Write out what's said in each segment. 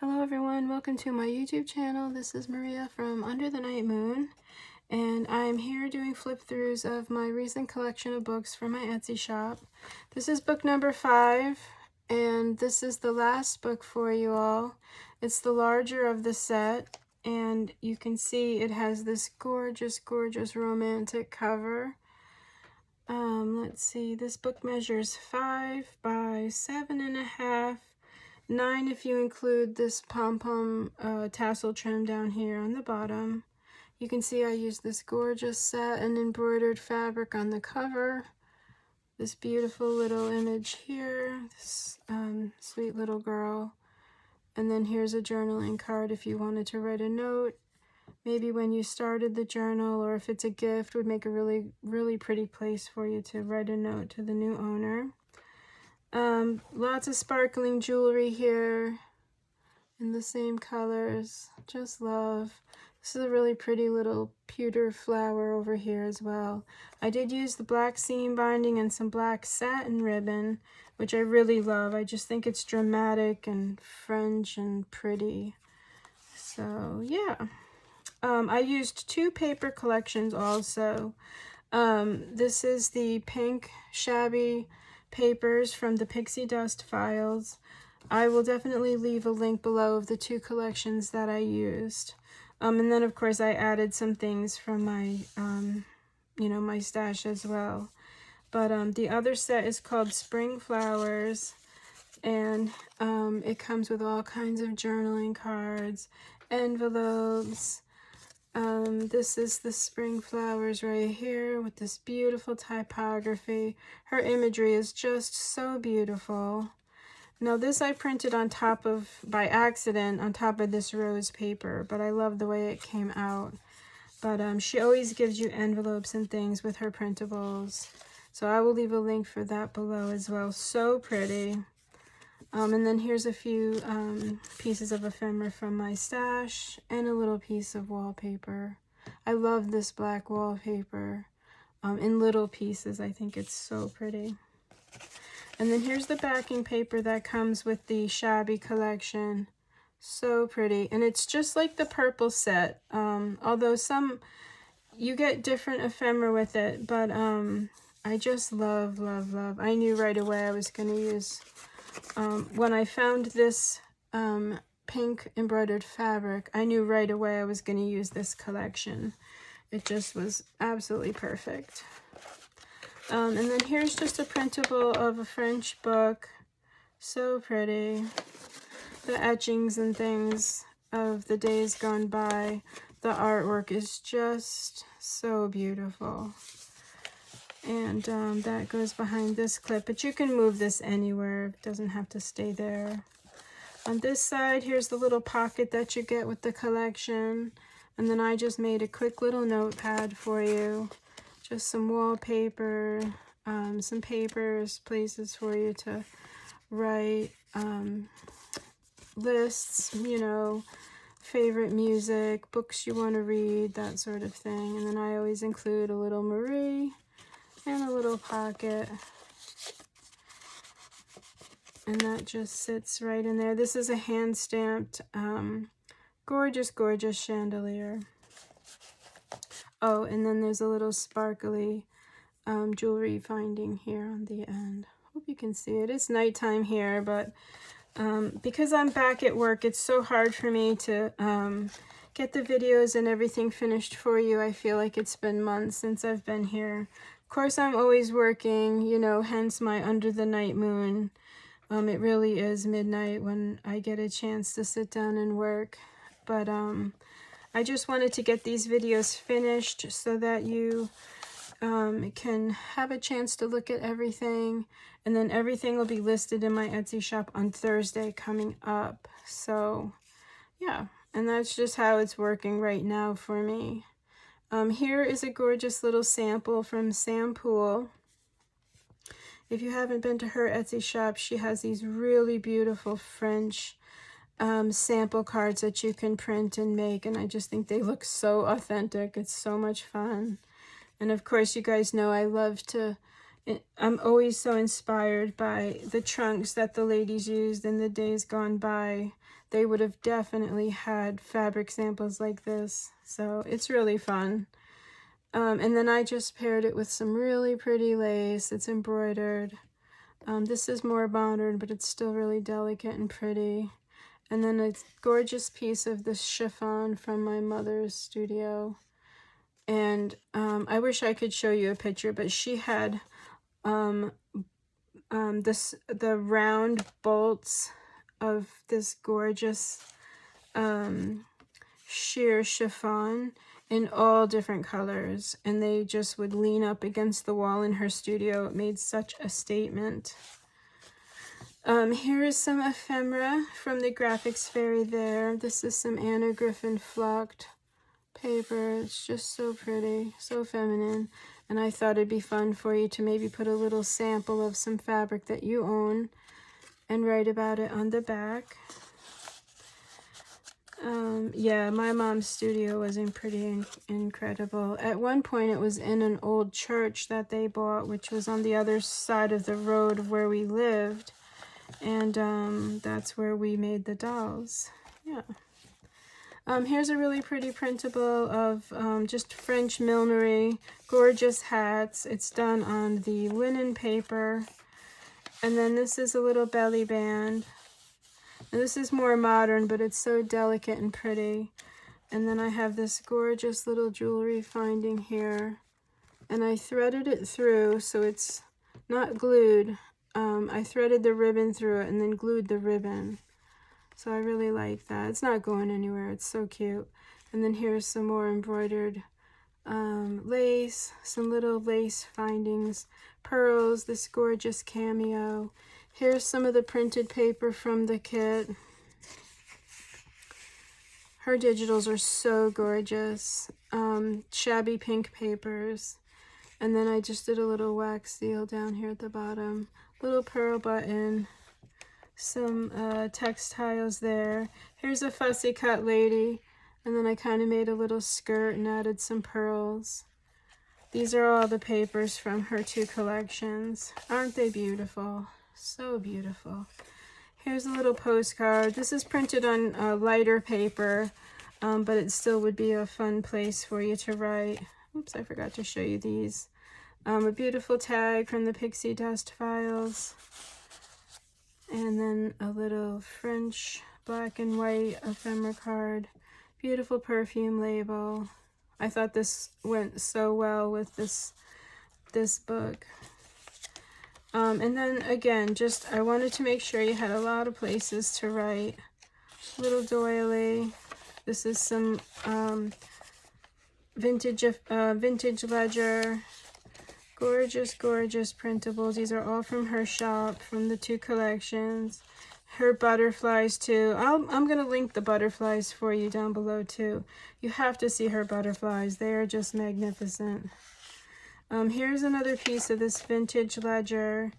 Hello everyone, welcome to my YouTube channel. This is Maria from Under the Night Moon, and I'm here doing flip throughs of my recent collection of books from my Etsy shop. This is book number 5, and this is the last book for you all. It's the larger of the set, and you can see it has this gorgeous romantic cover. Let's see, this book measures 5 by 7.5, 9 if you include this pom-pom tassel trim down here on the bottom. You can see I used this gorgeous satin embroidered fabric on the cover. This beautiful little image here, this sweet little girl. And then here's a journaling card if you wanted to write a note. Maybe when you started the journal, or if it's a gift, would make a really pretty place for you to write a note to the new owner. Lots of sparkling jewelry here in the same colors. Just love. This is a really pretty little pewter flower over here as well. I did use the black seam binding and some black satin ribbon, which I really love. I just think it's dramatic and French and pretty. So yeah. I used 2 paper collections also. This is the pink shabby papers from the Pixie Dust files. I will definitely leave a link below of the 2 collections that I used. And then of course I added some things from my, my stash as well. But the other set is called Spring Flowers, and it comes with all kinds of journaling cards, envelopes. This is the Spring Flowers right here with this beautiful typography. Her imagery is just so beautiful. Now this I printed on top of, by accident, on top of this rose paper, but I love the way it came out. But she always gives you envelopes and things with her printables. So I will leave a link for that below as well. So pretty. And then here's a few pieces of ephemera from my stash and a little piece of wallpaper. I love this black wallpaper in little pieces. I think it's so pretty. And then here's the backing paper that comes with the shabby collection. So pretty. And it's just like the purple set. Although you get different ephemera with it. But I just love. I knew right away I was going to use... when I found this pink embroidered fabric, I knew right away I was going to use this collection. It just was absolutely perfect. And then here's just a printable of a French book. So pretty. The etchings and things of the days gone by. The artwork is just so beautiful. And that goes behind this clip, but you can move this anywhere. It doesn't have to stay there. On this side, here's the little pocket that you get with the collection. And then I just made a quick little notepad for you. Just some wallpaper, some papers, places for you to write, lists, favorite music, books you want to read, that sort of thing. And then I always include a little Marie and a little pocket, and that just sits right in there. This is a hand-stamped gorgeous chandelier. Oh, and then there's a little sparkly jewelry finding here on the end. Hope you can see it. It's nighttime here, but because I'm back at work, it's so hard for me to get the videos and everything finished for you. I feel like it's been months since I've been here. Of course, I'm always working, hence my Under the Night Moon. It really is midnight when I get a chance to sit down and work. But I just wanted to get these videos finished so that you can have a chance to look at everything. And then everything will be listed in my Etsy shop on Thursday coming up. So, yeah. And that's just how it's working right now for me. Here is a gorgeous little sample from Sam Poole. If you haven't been to her Etsy shop, she has these really beautiful French sample cards that you can print and make, and I just think they look so authentic. It's so much fun. And of course, you guys know I love to I'm always so inspired by the trunks that the ladies used in the days gone by. They would have definitely had fabric samples like this. So it's really fun. And then I just paired it with some really pretty lace. It's embroidered. This is more modern, but it's still really delicate and pretty. And then a gorgeous piece of this chiffon from my mother's studio. And I wish I could show you a picture, but she had the round bolts of this gorgeous sheer chiffon in all different colors, and they just would lean up against the wall in her studio. It made such a statement. Here is some ephemera from the Graphics Fairy there. This is some Anna Griffin flocked paper. It's just so pretty, so feminine. And I thought it'd be fun for you to maybe put a little sample of some fabric that you own and write about it on the back. Yeah, my mom's studio was pretty incredible. At one point, it was in an old church that they bought, which was on the other side of the road of where we lived. And that's where we made the dolls. Yeah. Here's a really pretty printable of just French millinery, gorgeous hats. It's done on the linen paper. And then this is a little belly band. And this is more modern, but it's so delicate and pretty. And then I have this gorgeous little jewelry finding here. And I threaded it through so it's not glued. I threaded the ribbon through it and then glued the ribbon. So I really like that. It's not going anywhere. It's so cute. And then here's some more embroidered lace, some little lace findings, pearls, this gorgeous cameo. Here's some of the printed paper from the kit. Her digitals are so gorgeous. Shabby pink papers. And then I just did a little wax seal down here at the bottom. Little pearl button. Some textiles there. Here's a fussy cut lady. And then I kind of made a little skirt and added some pearls. These are all the papers from her two collections. Aren't they beautiful? So beautiful. Here's a little postcard. This is printed on lighter paper, but it still would be a fun place for you to write. Oops, I forgot to show you these. A beautiful tag from the Pixie Dust files. And then a little French black and white ephemera card. Beautiful perfume label. I thought this went so well with this book. And then again, just I wanted to make sure you had a lot of places to write. Little doily. This is some vintage ledger. Gorgeous, gorgeous printables. These are all from her shop, from the two collections. Her butterflies too. I'm gonna link the butterflies for you down below too. You have to see her butterflies. They are just magnificent. Here's another piece of this vintage ledger.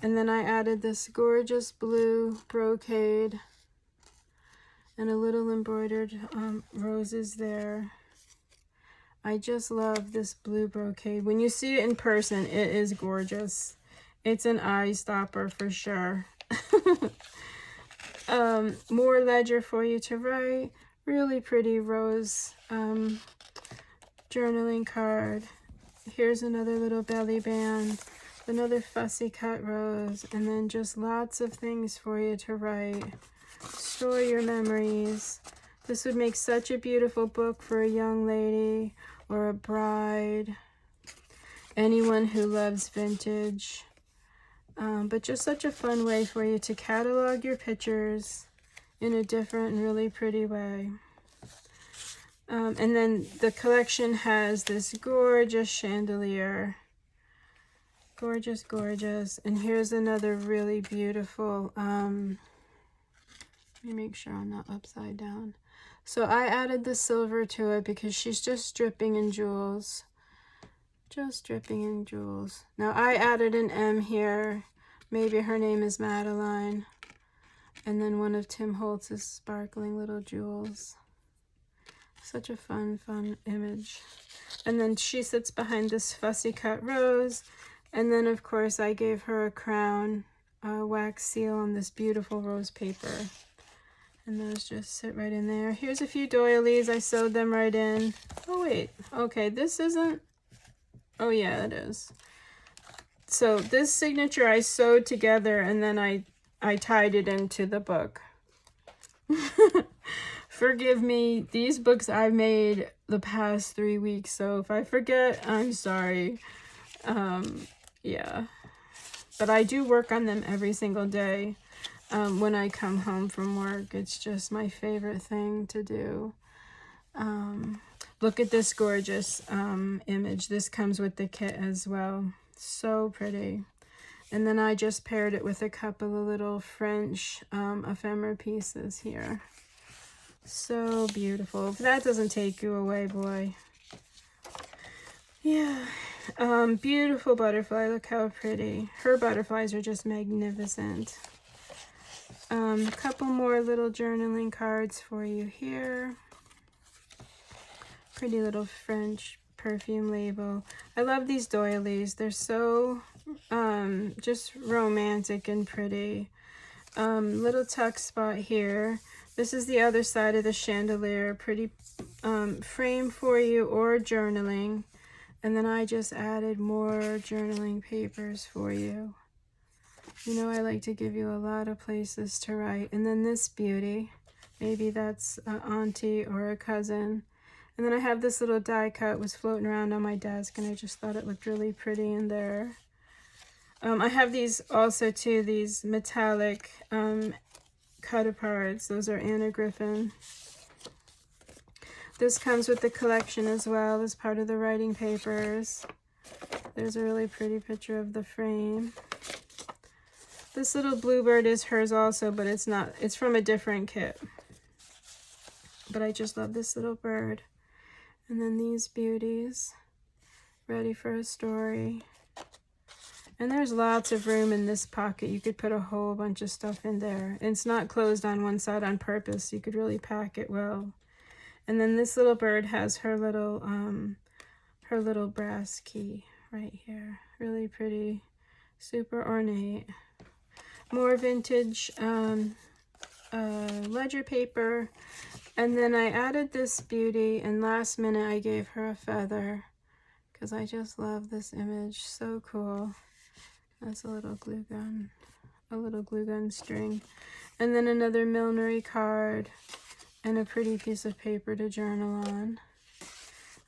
And then I added this gorgeous blue brocade and a little embroidered roses there. I just love this blue brocade. When you see it in person, it is gorgeous. It's an eye stopper for sure. More ledger for you to write. Really pretty rose journaling card. Here's another little belly band, another fussy cut rose, and then just lots of things for you to write. Store your memories. This would make such a beautiful book for a young lady or a bride, anyone who loves vintage. But just such a fun way for you to catalog your pictures in a different and really pretty way. And then the collection has this gorgeous chandelier. Gorgeous, gorgeous. And here's another really beautiful, let me make sure I'm not upside down. So I added the silver to it because she's just dripping in jewels. Just dripping in jewels. Now I added an M here. Maybe her name is Madeline. And then one of Tim Holtz's sparkling little jewels. Such a fun, fun image. And then she sits behind this fussy cut rose. And then of course I gave her a crown wax seal on this beautiful rose paper. And those just sit right in there. Here's a few doilies. I sewed them right in. Oh wait, okay, this isn't, oh yeah, it is. So this signature I sewed together and then I tied it into the book. Forgive me, these books I've made the past 3 weeks, so if I forget, I'm sorry. Yeah. But I do work on them every single day when I come home from work. It's just my favorite thing to do. Look at this gorgeous image. This comes with the kit as well. So pretty. And then I just paired it with a couple of little French ephemera pieces here. So beautiful. If that doesn't take you away, boy. Yeah. Beautiful butterfly. Look how pretty. Her butterflies are just magnificent. A couple more little journaling cards for you here. Pretty little French perfume label. I love these doilies. They're so just romantic and pretty. Little tuck spot here. This is the other side of the chandelier. Pretty frame for you or journaling. And then I just added more journaling papers for you. You know, I like to give you a lot of places to write. And then this beauty. Maybe that's an auntie or a cousin. And then I have this little die cut was floating around on my desk and I just thought it looked really pretty in there. I have these also too, these metallic cut-aparts. Those are Anna Griffin. This comes with the collection as well as part of the writing papers. There's a really pretty picture of the frame. This little bluebird is hers also, but it's not. It's from a different kit. But I just love this little bird. And then these beauties, ready for a story. And there's lots of room in this pocket. You could put a whole bunch of stuff in there. And it's not closed on one side on purpose. You could really pack it well. And then this little bird has her little brass key right here. Really pretty, super ornate. More vintage ledger paper. And then I added this beauty, and last minute I gave her a feather because I just love this image. So cool. That's a little glue gun string. And then another millinery card and a pretty piece of paper to journal on.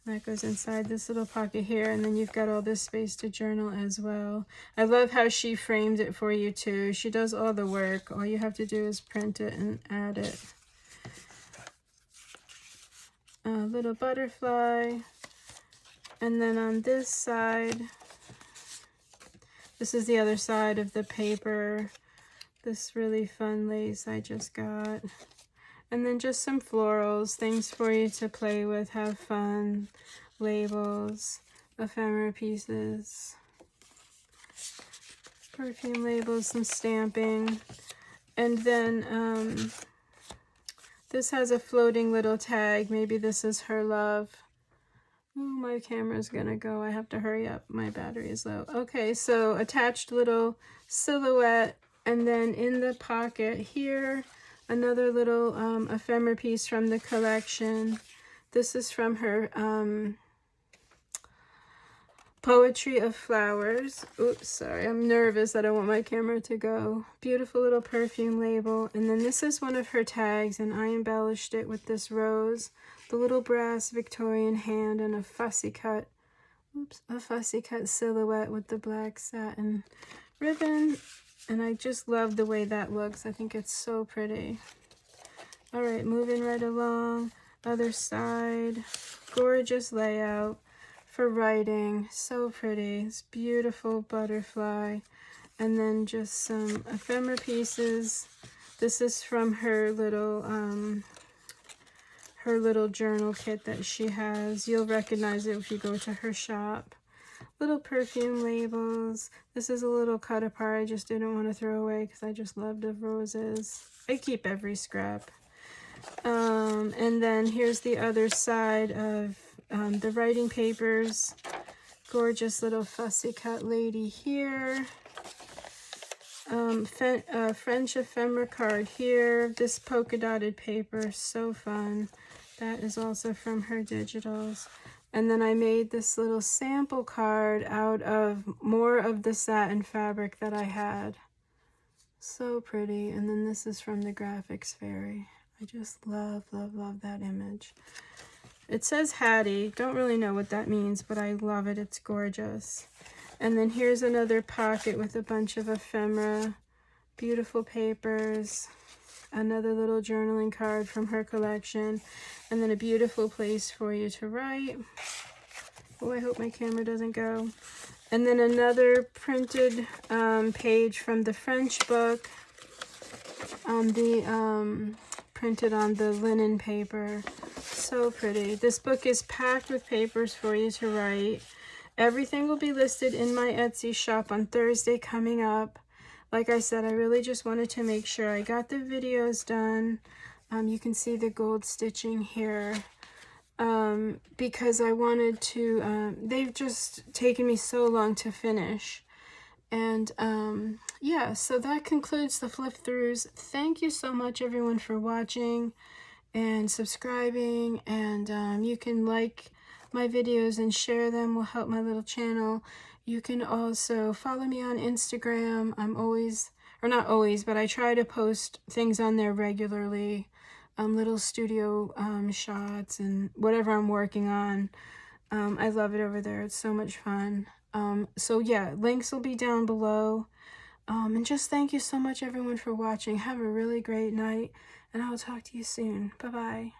That goes inside this little pocket here, and then you've got all this space to journal as well. I love how she framed it for you too. She does all the work. All you have to do is print it and add it. A little butterfly. And then on this side, this is the other side of the paper. This really fun lace I just got. And then just some florals, things for you to play with, have fun, labels, ephemera pieces, perfume labels, some stamping. And then this has a floating little tag. Maybe this is her love. Oh, my camera's gonna go. I have to hurry up. My battery is low. Okay, so attached little silhouette. And then in the pocket here, another little ephemera piece from the collection. This is from her Poetry of Flowers. Oops, sorry, I'm nervous. I don't want my camera to go. Beautiful little perfume label. And then this is one of her tags, and I embellished it with this rose, the little brass Victorian hand, and a fussy cut silhouette with the black satin ribbon. And I just love the way that looks. I think it's so pretty. All right, moving right along. Other side. Gorgeous layout for writing. So pretty. This beautiful butterfly. And then just some ephemera pieces. This is from her little journal kit that she has. You'll recognize it if you go to her shop. Little perfume labels. This is a little cut apart. I just didn't want to throw away because I just love the roses. I keep every scrap. And then here's the other side of the writing papers. gorgeous little fussy cut lady here. French ephemera card here. This polka dotted paper, so fun. That is also from her digitals. And then I made this little sample card out of more of the satin fabric that I had. So pretty. And then this is from the Graphics Fairy. I just love, love, love that image. It says Hattie. Don't really know what that means, but I love it. It's gorgeous. And then here's another pocket with a bunch of ephemera. Beautiful papers. Another little journaling card from her collection. And then a beautiful place for you to write. Oh, I hope my camera doesn't go. And then another printed page from the French book. Printed on the linen paper. So pretty. This book is packed with papers for you to write. Everything will be listed in my Etsy shop on Thursday coming up. Like I said, I really just wanted to make sure I got the videos done. You can see the gold stitching here. Because I wanted to, they've just taken me so long to finish. And yeah, so that concludes the flip throughs. Thank you so much everyone for watching and subscribing, and you can like my videos and share them, will help my little channel. You can also follow me on Instagram. I'm always, or not always, but I try to post things on there regularly, little studio shots and whatever I'm working on. I love it over there. It's so much fun. So yeah, links will be down below. And just thank you so much everyone for watching. Have a really great night, and I'll talk to you soon. Bye-bye.